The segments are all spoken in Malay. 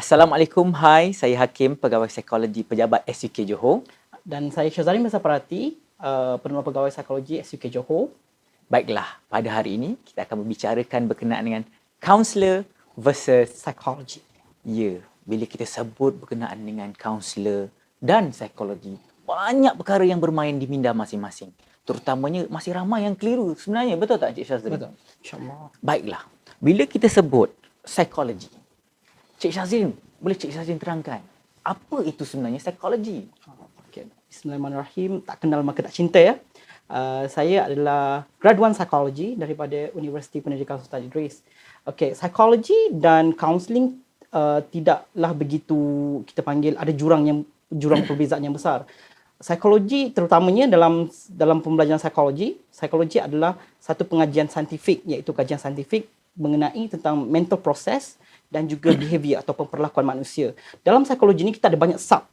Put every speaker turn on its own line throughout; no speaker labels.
Assalamualaikum, hai. Saya Hakim, Pegawai Psikologi Pejabat SUK Johor.
Dan saya Syazali Mesaparati, Penerola Pegawai Psikologi SUK Johor.
Baiklah, pada hari ini kita akan membicarakan berkenaan dengan kaunselor versus
Psikologi.
ya. Bila kita sebut berkenaan dengan kaunselor dan psikologi, banyak perkara yang bermain di minda masing-masing. Terutamanya masih ramai yang keliru sebenarnya. Betul tak Cik Syazrin?
Betul. InsyaAllah.
Baiklah, bila kita sebut psikologi, Cik Syazrin, boleh Cik Syazrin terangkan apa itu sebenarnya psikologi?
Okay. Bismillahirrahmanirrahim. Tak kenal maka tak cinta ya. Saya adalah graduan psikologi daripada Universiti Pendidikan Sultan Idris. Okey, psikologi dan kaunseling tidaklah begitu kita panggil ada jurang perbezaan yang besar. Psikologi terutamanya dalam pembelajaran psikologi adalah satu pengajian saintifik, iaitu kajian saintifik mengenai tentang mental process dan juga behavior atau perlakuan manusia. Dalam psikologi ni kita ada banyak sub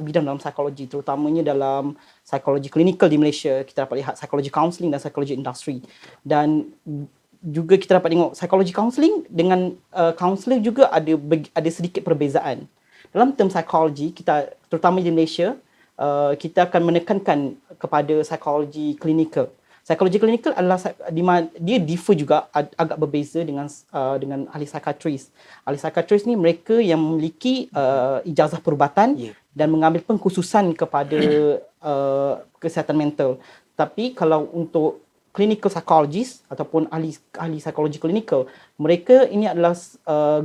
bidang dalam psikologi, terutamanya dalam psikologi klinikal di Malaysia. Kita dapat lihat psikologi counselling dan psikologi industri. Dan juga kita dapat tengok psikologi counselling dengan counselor juga ada sedikit perbezaan. Dalam term psikologi, kita terutama di Malaysia, kita akan menekankan kepada psikologi klinikal. Psikologi klinikal adalah dia differ juga, agak berbeza dengan ahli psikiatris. Ahli psikiatris ni mereka yang memiliki ijazah perubatan dan mengambil pengkhususan kepada kesihatan mental. Tapi kalau untuk clinical psychologist ataupun ahli psikologi klinikal, mereka ini adalah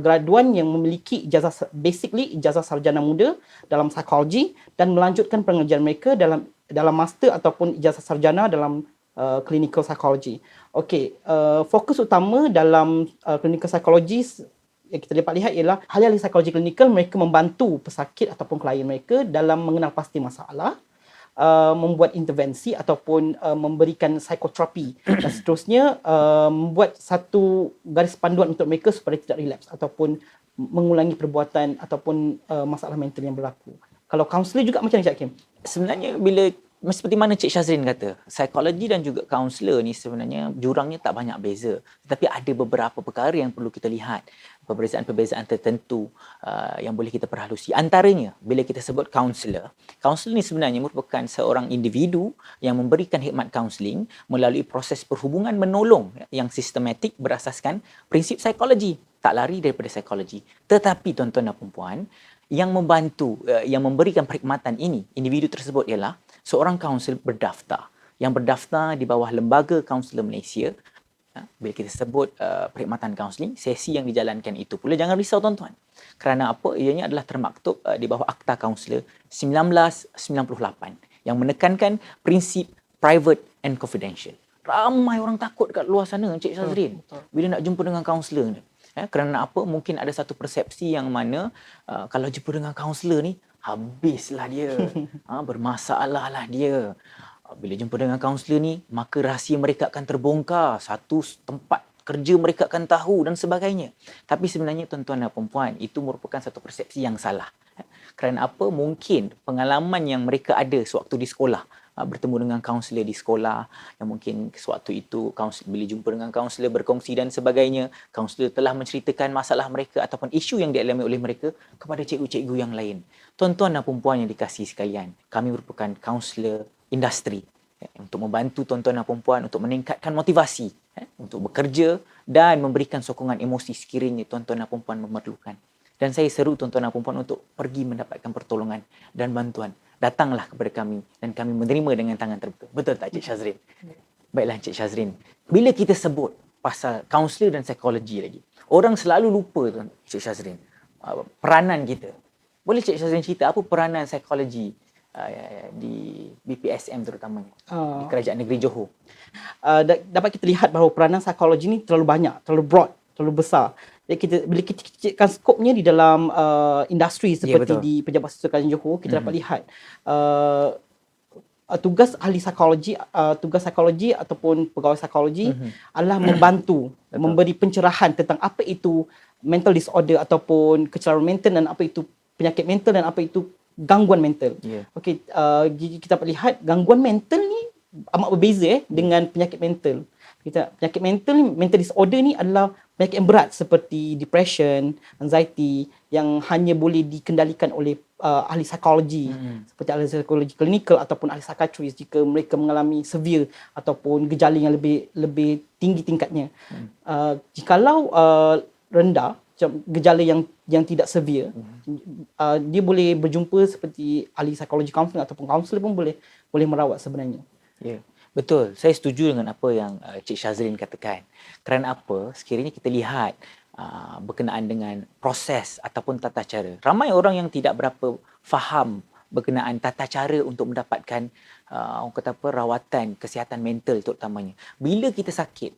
graduan yang memiliki ijazah sarjana muda dalam psikologi dan melanjutkan pengajian mereka dalam master ataupun ijazah sarjana dalam clinical psychology. Okey, fokus utama dalam clinical psychology yang kita dapat lihat ialah ahli psikologi klinikal mereka membantu pesakit ataupun klien mereka dalam mengenal pasti masalah, membuat intervensi ataupun memberikan psikoterapi dan seterusnya, membuat satu garis panduan untuk mereka supaya tidak relapse ataupun mengulangi perbuatan ataupun masalah mental yang berlaku. Kalau kaunselor juga macam ni Cik Hakim?
Sebenarnya seperti mana Cik Syazrin kata, psikologi dan juga kaunselor ni sebenarnya jurangnya tak banyak beza. Tetapi ada beberapa perkara yang perlu kita lihat, perbezaan-perbezaan tertentu yang boleh kita perhalusi. Antaranya, bila kita sebut kaunselor ni sebenarnya merupakan seorang individu yang memberikan khidmat kaunseling melalui proses perhubungan menolong yang sistematik berasaskan prinsip psikologi. Tak lari daripada psikologi. Tetapi tuan-tuan dan puan-puan, yang membantu, yang memberikan perkhidmatan ini, individu tersebut ialah seorang kaunselor berdaftar. Yang berdaftar di bawah Lembaga Kaunselor Malaysia. Bila kita sebut perkhidmatan kaunseling, sesi yang dijalankan itu pula, jangan risau tuan-tuan. Kerana apa? Ianya adalah termaktub di bawah Akta Kaunselor 1998 yang menekankan prinsip private and confidential. Ramai orang takut kat luar sana, Encik Syazrin, bila nak jumpa dengan kaunselor ni. Kerana apa? Mungkin ada satu persepsi yang mana kalau jumpa dengan kaunselor ni, habislah dia. Bermasalah lah dia. Bila jumpa dengan kaunselor ni, maka rahsia mereka akan terbongkar. Satu tempat kerja mereka akan tahu dan sebagainya. Tapi sebenarnya tuan-tuan dan puan-puan, itu merupakan satu persepsi yang salah. Kerana apa? Mungkin pengalaman yang mereka ada sewaktu di sekolah, bertemu dengan kaunselor di sekolah, yang mungkin sewaktu itu bila jumpa dengan kaunselor berkongsi dan sebagainya, kaunselor telah menceritakan masalah mereka ataupun isu yang dialami oleh mereka kepada cikgu-cikgu yang lain. Tuan-tuan dan puan-puan yang dikasihi sekalian, kami merupakan kaunselor industri untuk membantu tuan-tuan dan puan-puan untuk meningkatkan motivasi untuk bekerja dan memberikan sokongan emosi sekiranya tuan-tuan dan puan-puan memerlukan. Dan saya seru tuan-tuan dan puan-puan untuk pergi mendapatkan pertolongan dan bantuan. Datanglah kepada kami dan kami menerima dengan tangan terbuka. Betul tak Cik Syazrin? Baiklah Cik Syazrin. Bila kita sebut pasal kaunselor dan psikologi lagi, orang selalu lupa Cik Syazrin peranan kita. Boleh Cik Syazrin cerita apa peranan psikologi di BPSM terutamanya, di Kerajaan Negeri Johor?
Dapat kita lihat bahawa peranan psikologi ni terlalu banyak, terlalu broad, terlalu besar. Jadi bila kita kecilkan skopnya di dalam industri seperti di Pejabat Susukan Johor, kita dapat lihat tugas ahli psikologi, tugas psikologi ataupun pegawai psikologi adalah membantu, memberi pencerahan tentang apa itu mental disorder ataupun kecelakaan mental dan apa itu penyakit mental dan apa itu gangguan mental. Okey, kita dapat lihat gangguan mental ni amat berbeza dengan penyakit mental. Penyakit mental ni, mental disorder ni adalah penyakit yang berat seperti depression, anxiety yang hanya boleh dikendalikan oleh ahli psikologi seperti ahli psikologi klinikal ataupun ahli psikiatris jika mereka mengalami severe ataupun gejala yang lebih tinggi tingkatnya. Jikalau rendah macam gejala yang tidak severe, dia boleh berjumpa seperti ahli psikologi kaunseling ataupun kaunselor pun boleh merawat sebenarnya.
Ya, betul. Saya setuju dengan apa yang Cik Syazrin katakan. Kerana apa? Sekiranya kita lihat berkenaan dengan proses ataupun tata cara. Ramai orang yang tidak berapa faham berkenaan tata cara untuk mendapatkan orang kata apa, rawatan kesihatan mental terutamanya. Bila kita sakit,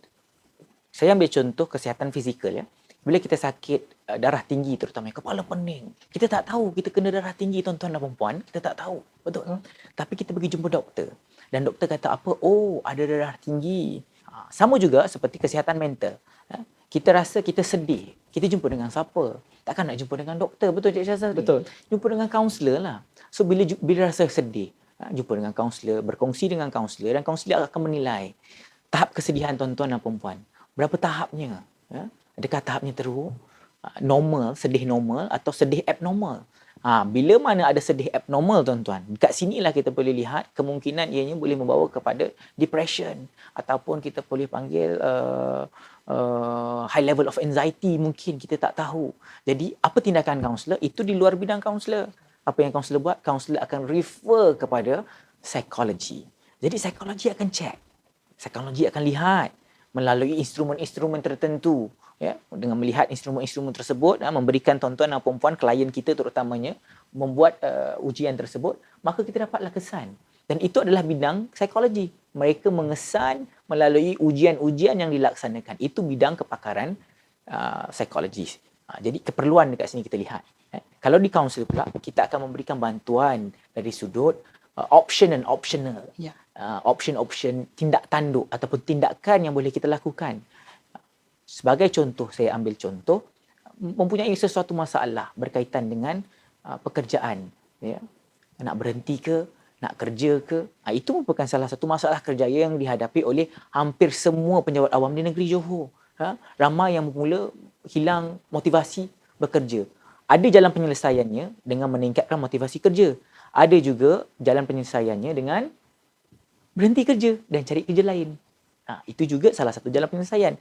saya ambil contoh kesihatan fizikal ya. Bila kita sakit darah tinggi terutamanya, kepala pening. Kita tak tahu kita kena darah tinggi tuan-tuan dan puan, kita tak tahu. Betul. Tapi kita pergi jumpa doktor. Dan doktor kata apa? Oh, ada darah tinggi. Sama juga seperti kesihatan mental. Kita rasa kita sedih. Kita jumpa dengan siapa? Takkan nak jumpa dengan doktor. Betul Cik Syazrin?
Betul.
Jumpa dengan kaunselor lah. So bila rasa sedih, jumpa dengan kaunselor, berkongsi dengan kaunselor dan kaunselor akan menilai tahap kesedihan tuan-tuan dan puan. Berapa tahapnya? Adakah tahapnya teruk, normal, sedih normal atau sedih abnormal? Bila mana ada sedih abnormal tuan-tuan, dekat sinilah kita boleh lihat kemungkinan ianya boleh membawa kepada depression ataupun kita boleh panggil high level of anxiety, mungkin kita tak tahu. Jadi apa tindakan kaunselor? Itu di luar bidang kaunselor. Apa yang kaunselor buat? Kaunselor akan refer kepada psikologi. Jadi psikologi akan check. Psikologi akan lihat melalui instrumen-instrumen tertentu. Ya, dengan melihat instrumen-instrumen tersebut, memberikan tuan-tuan dan puan-puan, klien kita terutamanya, membuat ujian tersebut, maka kita dapatlah kesan. Dan itu adalah bidang psikologi. Mereka mengesan melalui ujian-ujian yang dilaksanakan. Itu bidang kepakaran psikologi. Jadi keperluan dekat sini kita lihat. Kalau di kaunselor pula, kita akan memberikan bantuan dari sudut option and optional.
Ya.
Option-option tindak tanduk ataupun tindakan yang boleh kita lakukan. Sebagai contoh, saya ambil contoh, mempunyai sesuatu masalah berkaitan dengan pekerjaan. Ya. Nak berhenti ke, nak kerja ke. Itu merupakan salah satu masalah kerjaya yang dihadapi oleh hampir semua penjawat awam di negeri Johor. Ramai yang mula hilang motivasi bekerja. Ada jalan penyelesaiannya dengan meningkatkan motivasi kerja. Ada juga jalan penyelesaiannya dengan berhenti kerja dan cari kerja lain. Itu juga salah satu jalan penyelesaian.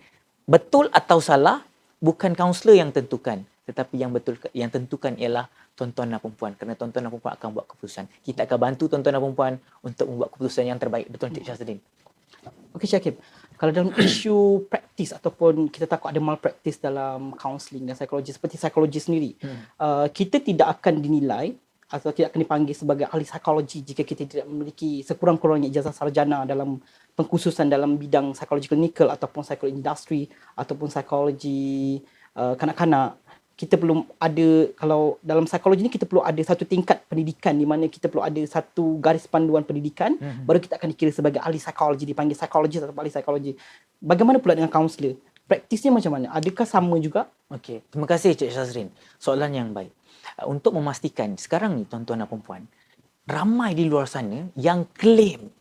Betul atau salah bukan kaunselor yang tentukan, tetapi yang tentukan ialah tuan-tuan dan puan-puan, kerana tuan-tuan dan puan-puan akan buat keputusan. Kita akan bantu tuan-tuan dan puan-puan untuk membuat keputusan yang terbaik. Betul Cik Syazrin?
Okey Syakib, kalau dalam isu praktis ataupun kita takut ada malpraktis dalam kaunseling dan psikologi seperti psikologi sendiri, kita tidak akan dinilai atau tidak akan dipanggil sebagai ahli psikologi jika kita tidak memiliki sekurang-kurangnya ijazah sarjana dalam pengkhususan dalam bidang psikologi klinikal ataupun psikologi industri ataupun psikologi kanak-kanak. Kita belum ada, kalau dalam psikologi ni kita perlu ada satu tingkat pendidikan di mana kita perlu ada satu garis panduan pendidikan, baru kita akan dikira sebagai ahli psikologi, dipanggil psikologis atau ahli psikologi. Bagaimana pula dengan kaunselor? Praktisnya macam mana? Adakah sama juga?
Okey, terima kasih Cik Syazrin. Soalan yang baik. Untuk memastikan sekarang ni tuan-tuan dan puan-puan, ramai di luar sana yang claim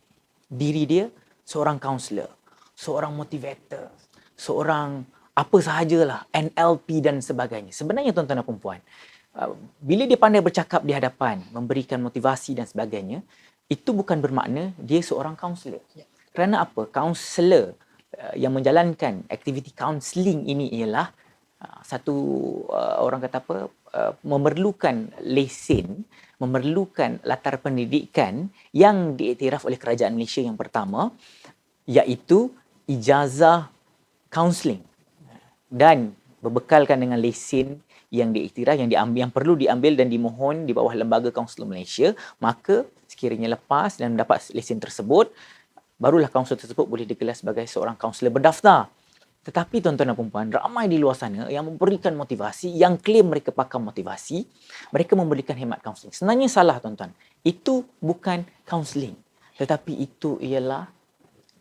diri dia seorang kaunselor, seorang motivator, seorang apa sahajalah, NLP dan sebagainya. Sebenarnya tuan-tuan dan puan-puan, bila dia pandai bercakap di hadapan, memberikan motivasi dan sebagainya, itu bukan bermakna dia seorang kaunselor. Kerana apa? Kaunselor yang menjalankan aktiviti kaunseling ini ialah satu orang kata apa, memerlukan lesen, memerlukan latar pendidikan yang diiktiraf oleh kerajaan Malaysia yang pertama, iaitu ijazah kaunseling, dan berbekalkan dengan lesen yang diiktiraf, yang perlu diambil dan dimohon di bawah Lembaga Kaunselor Malaysia. Maka sekiranya lepas dan mendapat lesen tersebut, barulah kaunselor tersebut boleh digelar sebagai seorang kaunselor berdaftar. Tetapi tuan-tuan dan puan-puan, ramai di luar sana yang memberikan motivasi, yang klaim mereka pakar motivasi, mereka memberikan khidmat kaunseling. Sebenarnya salah tuan-tuan. Itu bukan kaunseling, tetapi itu ialah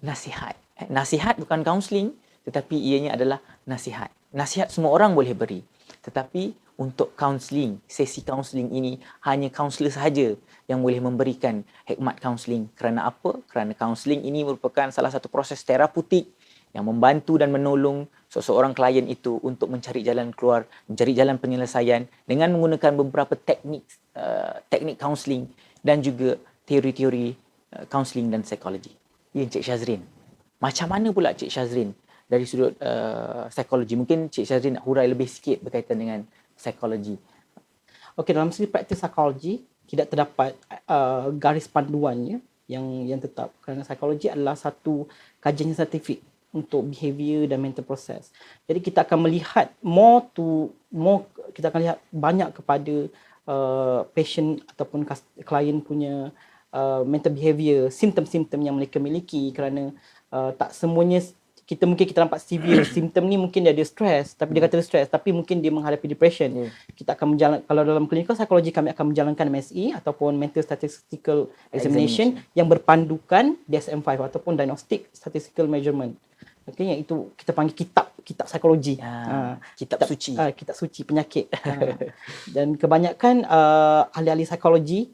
nasihat. Nasihat bukan kaunseling, tetapi ianya adalah nasihat. Nasihat semua orang boleh beri. Tetapi untuk kaunseling, sesi kaunseling ini hanya kaunselor sahaja yang boleh memberikan khidmat kaunseling. Kerana apa? Kerana kaunseling ini merupakan salah satu proses terapeutik yang membantu dan menolong seseorang klien itu untuk mencari jalan keluar, mencari jalan penyelesaian dengan menggunakan beberapa teknik kaunseling dan juga teori-teori kaunseling dan psikologi. Ya, Encik Syazrin. Macam mana pula Cik Syazrin dari sudut psikologi? Mungkin Cik Syazrin nak hurai lebih sikit berkaitan dengan psikologi.
Okey, dalam segi praktis psikologi tidak terdapat garis panduannya yang tetap, kerana psikologi adalah satu kajian saintifik untuk behavior dan mental process. Jadi kita akan melihat kita akan lihat banyak kepada patient ataupun klien punya mental behavior, simptom-simptom yang mereka miliki, kerana tak semuanya kita nampak severe simptom ni, mungkin dia ada stress, tapi dia kata stress, tapi mungkin dia menghadapi depression. Kita akan kalau dalam clinical psychology kami akan menjalankan MSE ataupun mental statistical examination yang berpandukan DSM-5 ataupun diagnostic statistical measurement. Okey, yang itu kita panggil kitab psikologi.
Kitab suci.
Kitab suci penyakit. Dan kebanyakan ahli-ahli psikologi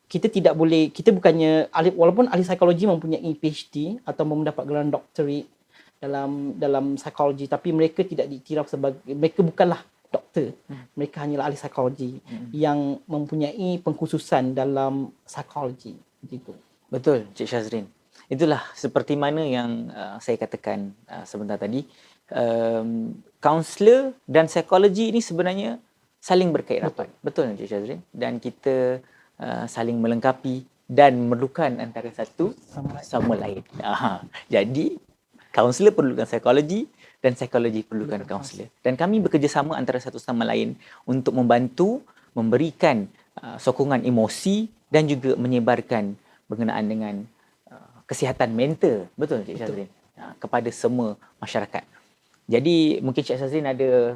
kita bukannya walaupun ahli psikologi mempunyai PhD atau mendapat gelar doctorate dalam psikologi, tapi mereka tidak diiktiraf sebagai, mereka bukanlah doktor. Mereka hanyalah ahli psikologi yang mempunyai pengkhususan dalam psikologi begitu.
Betul, Cik Syazrin. Itulah seperti mana yang saya katakan sebentar tadi. Kaunselor dan psikologi ini sebenarnya saling berkait rapat. Betul, Cik Syazrin. Dan kita saling melengkapi dan memerlukan antara satu sama lain. Jadi kaunselor perlukan psikologi dan psikologi perlukan kaunselor. Dan kami bekerjasama antara satu sama lain untuk membantu memberikan sokongan emosi dan juga menyebarkan berkenaan dengan kesihatan mental. Betul Cik Syazrin? Kepada semua masyarakat. Jadi mungkin Cik Syazrin ada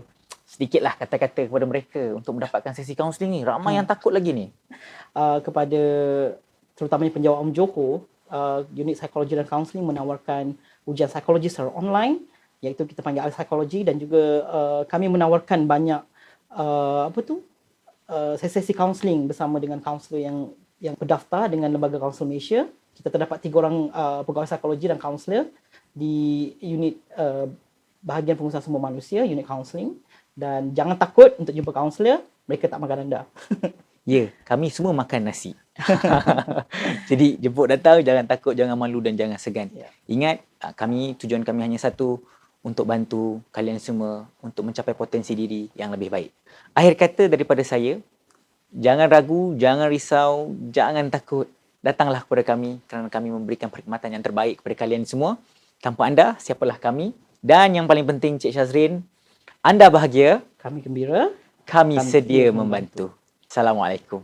sedikitlah kata-kata kepada mereka untuk mendapatkan sesi kaunseling ni. Ramai yang takut lagi ni.
Kepada terutamanya penjawat Johor, unit psikologi dan kaunseling menawarkan ujian psikologi secara online, iaitu kita panggil ahli psikologi, dan juga kami menawarkan banyak sesi kaunseling bersama dengan kaunselor yang berdaftar dengan Lembaga Kaunselor Malaysia. Kita terdapat 3 orang pegawai psikologi dan kaunselor di unit bahagian pengurusan sumber manusia, unit kaunseling. Dan jangan takut untuk jumpa kaunselor, mereka tak makan anda.
Ya, kami semua makan nasi. Jadi jemput datang, jangan takut, jangan malu dan jangan segan. Ingat, tujuan kami hanya satu, untuk bantu kalian semua untuk mencapai potensi diri yang lebih baik. Akhir kata daripada saya, jangan ragu, jangan risau, jangan takut. Datanglah kepada kami kerana kami memberikan perkhidmatan yang terbaik kepada kalian semua. Tanpa anda, siapalah kami? Dan yang paling penting, Cik Syazrin, anda bahagia,
kami gembira,
kami sedia membantu. Assalamualaikum.